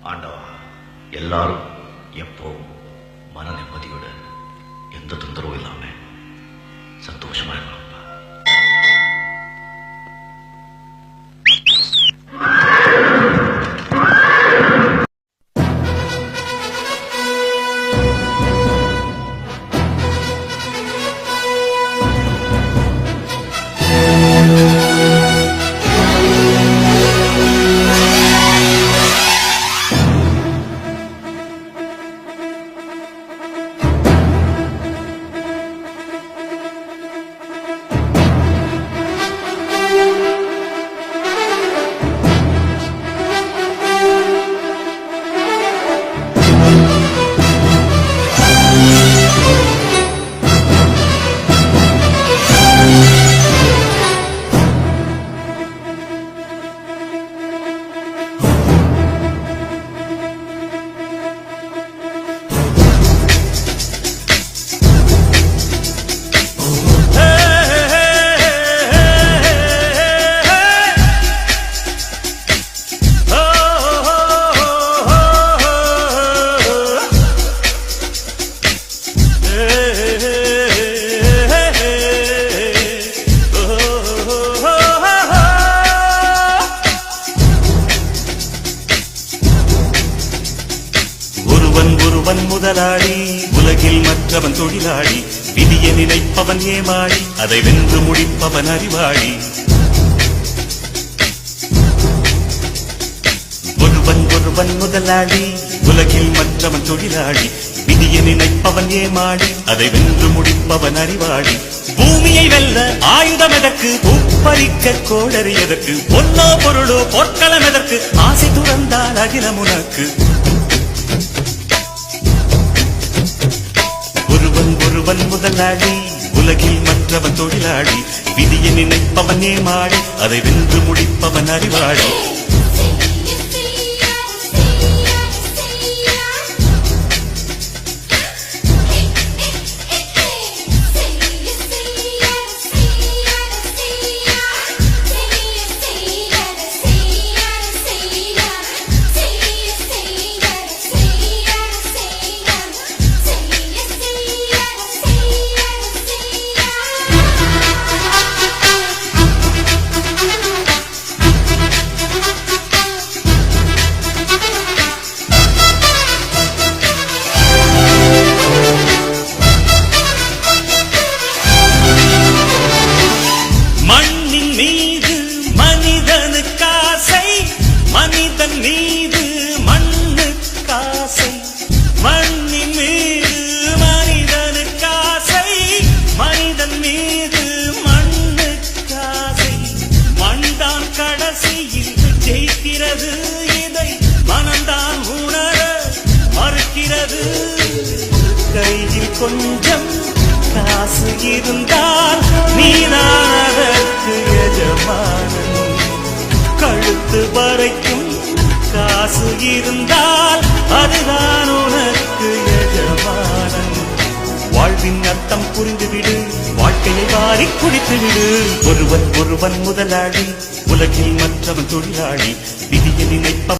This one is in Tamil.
ஆண்டவா, எல்லாரும் எப்பவும் மன நிம்மதியோட எந்த தொந்தரவும் இல்லாம சந்தோஷமா இருக்கணும். ஒருவன் முதலாளி, உலகில் மற்றவன் தொழிலாளி. விதியை நினைப்பவன் ஏமாளி, அதை வென்று முடிப்பவன் அறிவாளி. ஒருவன் முதலாளி, உலகில் மற்றவன் தொழிலாளி. விதியை நினைப்பவன் ஏமாளி, அதை வென்று முடிப்பவன் அறிவாளி. பூமியை வெல்ல ஆயுதம் எதற்கு, பூப்பறிக்க கோடரி எதற்கு, பொன்னோ பொருளோ பொற்களம் எதற்கு, ஆசை துறந்தால் அகிலம் உனக்கு. ஒருவன் முதலாளி, உலகில் மற்றவன் தொழிலாளி. விதியை நினைப்பவன் ஏமாளி, அதை வென்று முடிப்பவன் அறிவாளி. மனிதன் மீது மண்ணு காசை, மண்ணின் மீது மனிதனு காசை, மனிதன் மீது மண்ணு காசை. மண்தான் கடைசியில் ஜெயிக்கிறது, இதை மனம்தான் உணர மறுக்கிறது. கையில் கொஞ்சம் காசு இருந்தால் நீதான் அதற்கு எஜமானன். கழுத்து வரைக்கும் காசு இருந்தால் அதுதான் உனக்கு எஜமானன். வாழ்வின் அர்த்தம் புரிந்துவிடு, வாழ்க்கையை வாரி குடித்துவிடு. ஒருவன் முதலாளி, உலகில் மற்றவன் தொழிலாளி. விதியை நினைப்ப